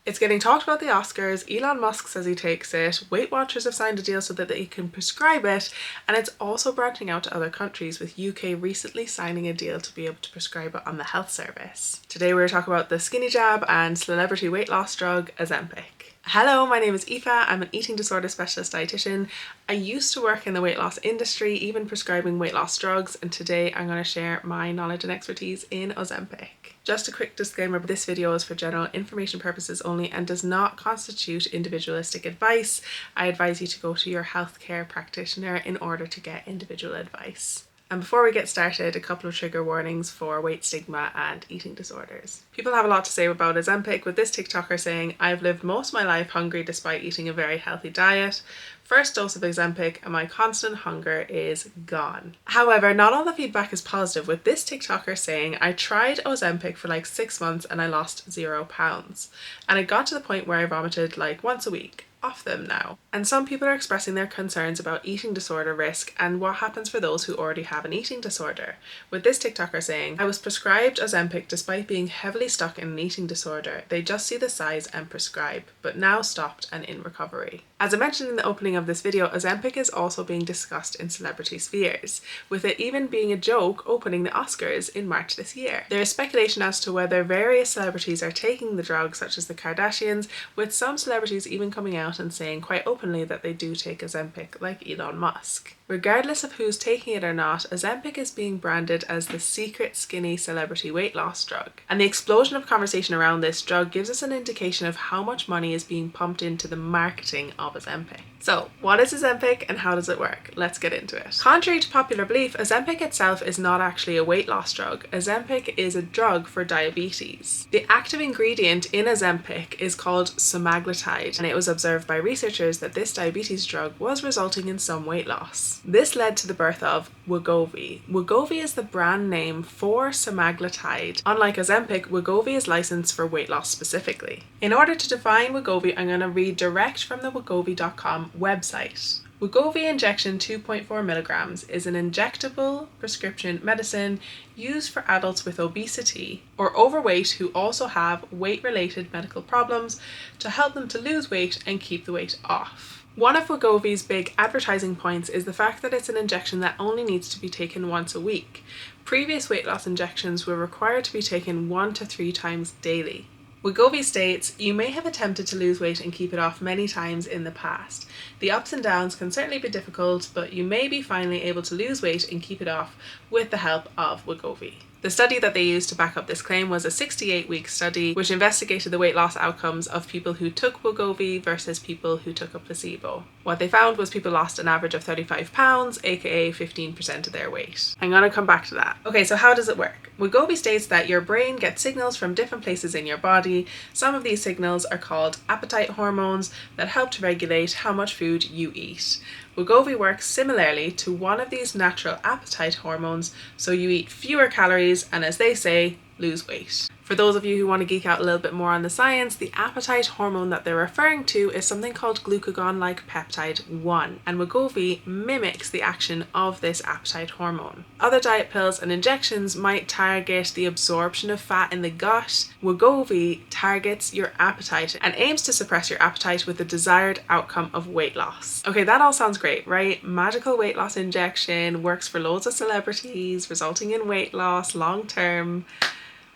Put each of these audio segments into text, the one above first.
It's getting talked about the Oscars, Elon Musk says he takes it, Weight Watchers have signed a deal so that they can prescribe it, and it's also branching out to other countries, with UK recently signing a deal to be able to prescribe it on the health service. Today we're talking about the skinnyjab and celebrity weight loss drug Ozempic. Hello, my name is Aoife. I'm an eating disorder specialist dietitian. I used to work in the weight loss industry, even prescribing weight loss drugs, and today I'm going to share my knowledge and expertise in Ozempic. Just a quick disclaimer, this video is for general information purposes only and does not constitute individualistic advice. I advise you to go to your healthcare practitioner in order to get individual advice. And before we get started, a couple of trigger warnings for weight stigma and eating disorders. People have a lot to say about Ozempic, with this TikToker saying, "I've lived most of my life hungry despite eating a very healthy diet. First dose of Ozempic and my constant hunger is gone." However, not all the feedback is positive, with this TikToker saying, "I tried Ozempic for like 6 months and I lost 0 pounds. And it got to the point where I vomited like once a week. Off them now." And some people are expressing their concerns about eating disorder risk and what happens for those who already have an eating disorder, with this TikToker saying, "I was prescribed Ozempic despite being heavily stuck in an eating disorder. They just see the size and prescribe, but now stopped and in recovery." As I mentioned in the opening of this video, Ozempic is also being discussed in celebrity spheres, with it even being a joke opening the Oscars in March this year. There is speculation as to whether various celebrities are taking the drug, such as the Kardashians, with some celebrities even coming out and saying quite openly that they do take Ozempic, like Elon Musk. Regardless of who's taking it or not, Ozempic is being branded as the secret skinny celebrity weight loss drug. And the explosion of conversation around this drug gives us an indication of how much money is being pumped into the marketing of Ozempic. So, what is Ozempic and how does it work? Let's get into it. Contrary to popular belief, Ozempic itself is not actually a weight loss drug. Ozempic is a drug for diabetes. The active ingredient in Ozempic is called Semaglutide, and it was observed by researchers that this diabetes drug was resulting in some weight loss. This led to the birth of wegovy. Wegovy is the brand name for Semaglutide. Unlike Ozempic, wegovy is licensed for weight loss specifically. In order to define wegovy, I'm going to read direct from the wegovy.com website. Wegovy injection 2.4 milligrams is an injectable prescription medicine used for adults with obesity or overweight who also have weight-related medical problems to help them to lose weight and keep the weight off. One of Wegovy's big advertising points is the fact that it's an injection that only needs to be taken once a week. Previous weight loss injections were required to be taken 1 to 3 times daily. Wegovy states, "You may have attempted to lose weight and keep it off many times in the past. The ups and downs can certainly be difficult, but you may be finally able to lose weight and keep it off with the help of Wegovy." The study that they used to back up this claim was a 68-week study which investigated the weight loss outcomes of people who took Wegovy versus people who took a placebo. What they found was people lost an average of 35 pounds, aka 15% of their weight. I'm gonna come back to that. Okay, so how does it work? Wegovy states that your brain gets signals from different places in your body. Some of these signals are called appetite hormones that help to regulate how much food you eat. Wegovy works similarly to one of these natural appetite hormones, so you eat fewer calories and, as they say, lose weight. For those of you who want to geek out a little bit more on the science, the appetite hormone that they're referring to is something called glucagon-like peptide 1, and Wegovy mimics the action of this appetite hormone. Other diet pills and injections might target the absorption of fat in the gut. Wegovy targets your appetite and aims to suppress your appetite with the desired outcome of weight loss. Okay, that all sounds great, right? Magical weight loss injection, works for loads of celebrities, resulting in weight loss long term.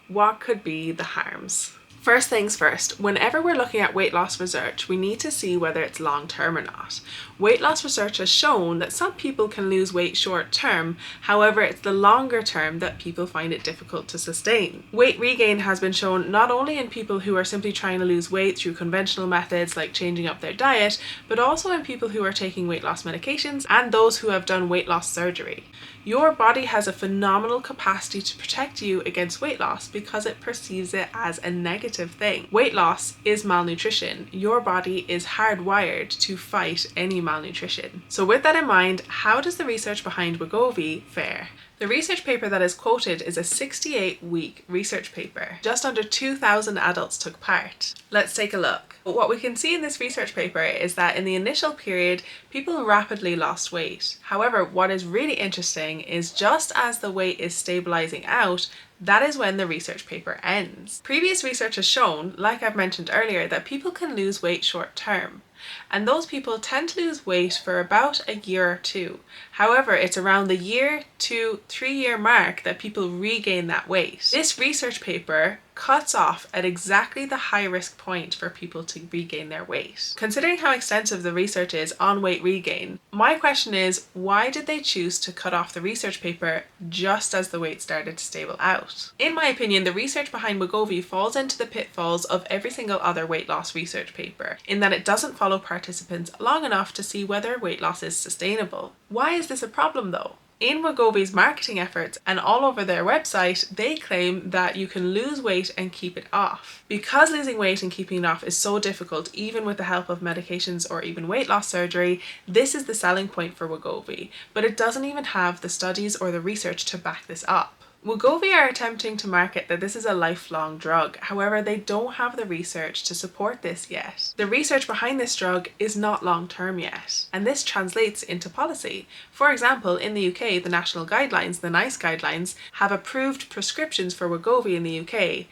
What could be the harms? First things first, whenever we're looking at weight loss research, we need to see whether it's long term or not. Weight loss research has shown that some people can lose weight short term, however it's the longer term that people find it difficult to sustain. Weight regain has been shown not only in people who are simply trying to lose weight through conventional methods like changing up their diet, but also in people who are taking weight loss medications and those who have done weight loss surgery. Your body has a phenomenal capacity to protect you against weight loss because it perceives it as a negative thing. Weight loss is malnutrition. Your body is hardwired to fight any malnutrition. So with that in mind, how does the research behind Wegovy fare? The research paper that is quoted is a 68-week research paper. Just under 2,000 adults took part. Let's take a look. What we can see in this research paper is that in the initial period, people rapidly lost weight. However, what is really interesting is just as the weight is stabilizing out, that is when the research paper ends. Previous research has shown, like I've mentioned earlier, that people can lose weight short term. And those people tend to lose weight for about a year or two. However, it's around the year to 3-year mark that people regain that weight. This research paper cuts off at exactly the high risk point for people to regain their weight. Considering how extensive the research is on weight regain, my question is, why did they choose to cut off the research paper just as the weight started to stable out? In my opinion, the research behind Wegovy falls into the pitfalls of every single other weight loss research paper, in that it doesn't follow participants long enough to see whether weight loss is sustainable. Why is this a problem though? In Wegovy's marketing efforts and all over their website, they claim that you can lose weight and keep it off. Because losing weight and keeping it off is so difficult, even with the help of medications or even weight loss surgery, this is the selling point for Wegovy, but it doesn't even have the studies or the research to back this up. Wegovy are attempting to market that this is a lifelong drug. However, they don't have the research to support this yet. The research behind this drug is not long-term yet, and this translates into policy. For example, in the UK, the national guidelines, the NICE guidelines, have approved prescriptions for Wegovy in the UK,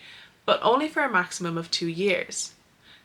but only for a maximum of 2 years.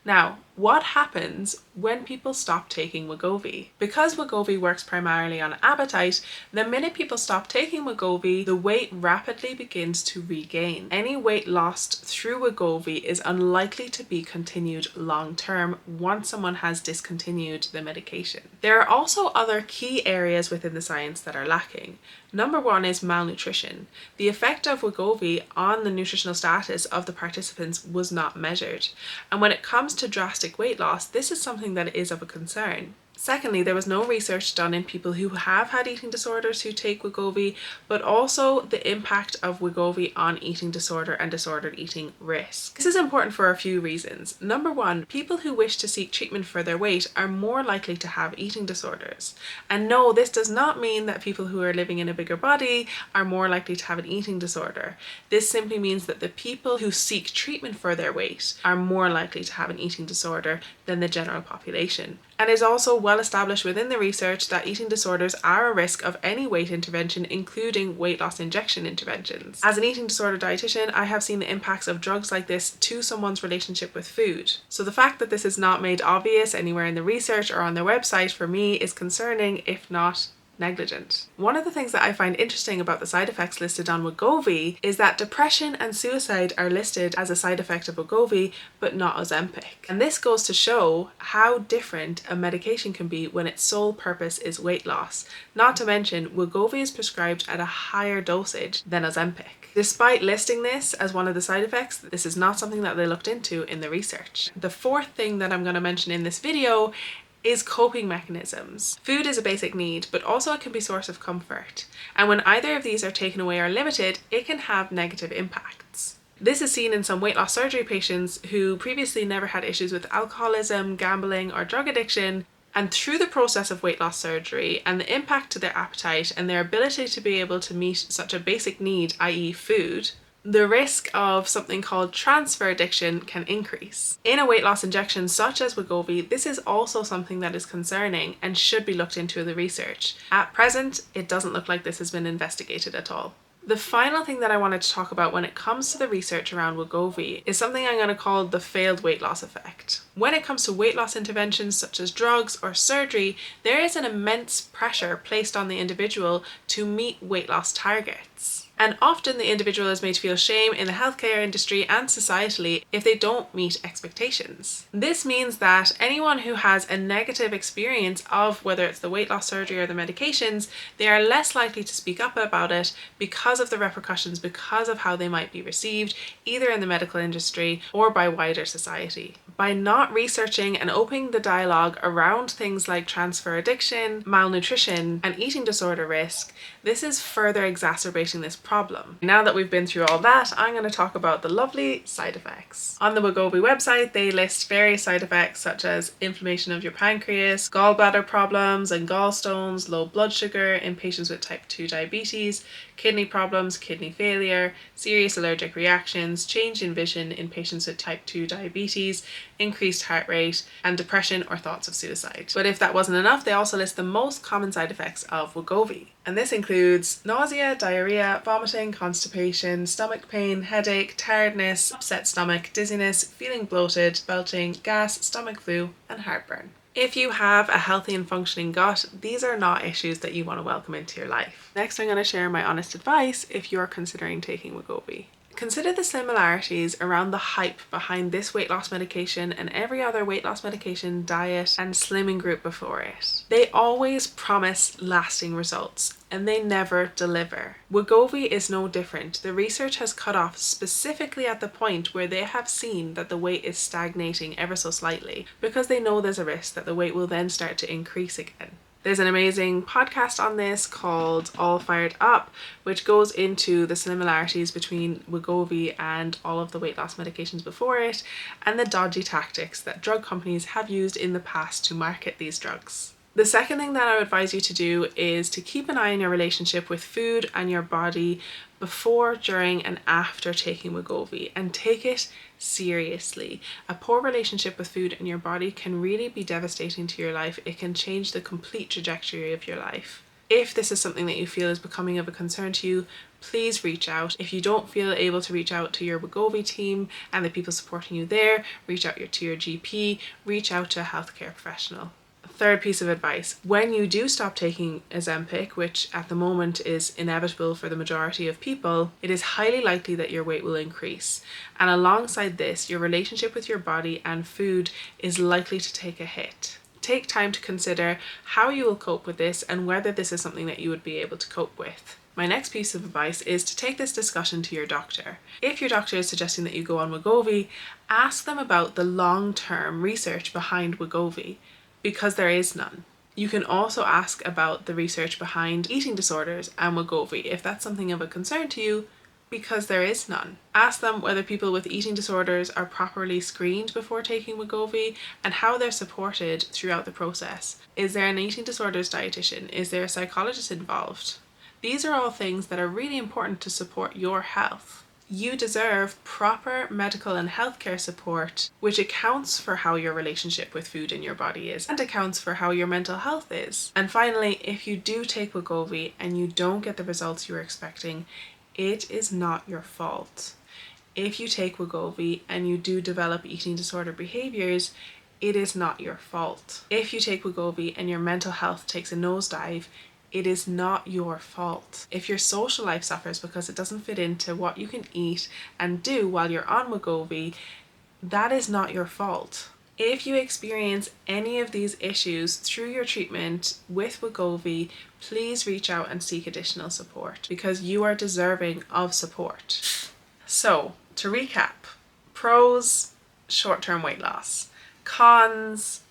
Now, what happens when people stop taking Wegovy? Because Wegovy works primarily on appetite, the minute people stop taking Wegovy, the weight rapidly begins to regain. Any weight lost through Wegovy is unlikely to be continued long term once someone has discontinued the medication. There are also other key areas within the science that are lacking. Number one is malnutrition. The effect of Wegovy on the nutritional status of the participants was not measured. And when it comes to drastic weight loss, this is something that is of a concern. Secondly, there was no research done in people who have had eating disorders who take Wegovy, but also the impact of Wegovy on eating disorder and disordered eating risk. This is important for a few reasons. Number one, people who wish to seek treatment for their weight are more likely to have eating disorders. And no, this does not mean that people who are living in a bigger body are more likely to have an eating disorder. This simply means that the people who seek treatment for their weight are more likely to have an eating disorder than the general population. And it's also well established within the research that eating disorders are a risk of any weight intervention, including weight loss injection interventions. As an eating disorder dietitian, I have seen the impacts of drugs like this to someone's relationship with food. So the fact that this is not made obvious anywhere in the research or on their website for me is concerning, if not negligent. One of the things that I find interesting about the side effects listed on Wegovy is that depression and suicide are listed as a side effect of Wegovy, but not Ozempic. And this goes to show how different a medication can be when its sole purpose is weight loss. Not to mention, Wegovy is prescribed at a higher dosage than Ozempic. Despite listing this as one of the side effects, this is not something that they looked into in the research. The fourth thing that I'm going to mention in this video is coping mechanisms. Food is a basic need, but also it can be a source of comfort. And when either of these are taken away or limited, it can have negative impacts. This is seen in some weight loss surgery patients who previously never had issues with alcoholism, gambling, or drug addiction, and through the process of weight loss surgery and the impact to their appetite and their ability to be able to meet such a basic need, i.e. food, the risk of something called transfer addiction can increase. In a weight loss injection such as Wegovy, this is also something that is concerning and should be looked into in the research. At present, it doesn't look like this has been investigated at all. The final thing that I wanted to talk about when it comes to the research around Wegovy is something I'm going to call the failed weight loss effect. When it comes to weight loss interventions such as drugs or surgery, there is an immense pressure placed on the individual to meet weight loss targets. And often the individual is made to feel shame in the healthcare industry and societally if they don't meet expectations. This means that anyone who has a negative experience of whether it's the weight loss surgery or the medications, they are less likely to speak up about it because of the repercussions, because of how they might be received, either in the medical industry or by wider society. By not researching and opening the dialogue around things like transfer addiction, malnutrition, and eating disorder risk, this is further exacerbating this problem. Now that we've been through all that, I'm going to talk about the lovely side effects. On the Wegovy website, they list various side effects such as inflammation of your pancreas, gallbladder problems and gallstones, low blood sugar in patients with type 2 diabetes, kidney problems, kidney failure, serious allergic reactions, change in vision in patients with type 2 diabetes, increased heart rate, and depression or thoughts of suicide. But if that wasn't enough, they also list the most common side effects of Wegovy. And this includes nausea, diarrhea, vomiting, constipation, stomach pain, headache, tiredness, upset stomach, dizziness, feeling bloated, belching, gas, stomach flu, and heartburn. If you have a healthy and functioning gut, these are not issues that you want to welcome into your life. Next, I'm going to share my honest advice if you're considering taking Wegovy. Consider the similarities around the hype behind this weight loss medication and every other weight loss medication, diet, and slimming group before it. They always promise lasting results, and they never deliver. Wegovy is no different. The research has cut off specifically at the point where they have seen that the weight is stagnating ever so slightly, because they know there's a risk that the weight will then start to increase again. There's an amazing podcast on this called All Fired Up, which goes into the similarities between Wegovy and all of the weight loss medications before it, and the dodgy tactics that drug companies have used in the past to market these drugs. The second thing that I would advise you to do is to keep an eye on your relationship with food and your body before, during, and after taking Wegovy, and take it seriously. A poor relationship with food and your body can really be devastating to your life. It can change the complete trajectory of your life. If this is something that you feel is becoming of a concern to you, please reach out. If you don't feel able to reach out to your Wegovy team and the people supporting you there, reach out to your GP, reach out to a healthcare professional. Third piece of advice: when you do stop taking Ozempic, which at the moment is inevitable for the majority of people, it is highly likely that your weight will increase. And alongside this, your relationship with your body and food is likely to take a hit. Take time to consider how you will cope with this and whether this is something that you would be able to cope with. My next piece of advice is to take this discussion to your doctor. If your doctor is suggesting that you go on Wegovy, ask them about the long-term research behind Wegovy, because there is none. You can also ask about the research behind eating disorders and Wegovy if that's something of a concern to you, because there is none. Ask them whether people with eating disorders are properly screened before taking Wegovy and how they're supported throughout the process. Is there an eating disorders dietitian? Is there a psychologist involved? These are all things that are really important to support your health. You deserve proper medical and healthcare support, which accounts for how your relationship with food in your body is and accounts for how your mental health is. And finally, if you do take Wegovy and you don't get the results you were expecting, it is not your fault. If you take Wegovy and you do develop eating disorder behaviors, it is not your fault. If you take Wegovy and your mental health takes a nosedive, it is not your fault. If your social life suffers because it doesn't fit into what you can eat and do while you're on Wegovy, that is not your fault. If you experience any of these issues through your treatment with Wegovy, please reach out and seek additional support because you are deserving of support. So, to recap: pros, short-term weight loss; cons,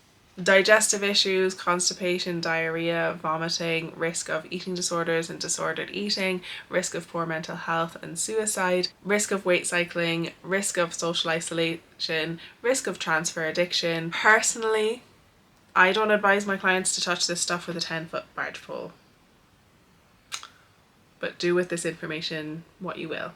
digestive issues, constipation, diarrhea, vomiting, risk of eating disorders and disordered eating, risk of poor mental health and suicide, risk of weight cycling, risk of social isolation, risk of transfer addiction. Personally, I don't advise my clients to touch this stuff with a 10-foot barge pole. But do with this information what you will.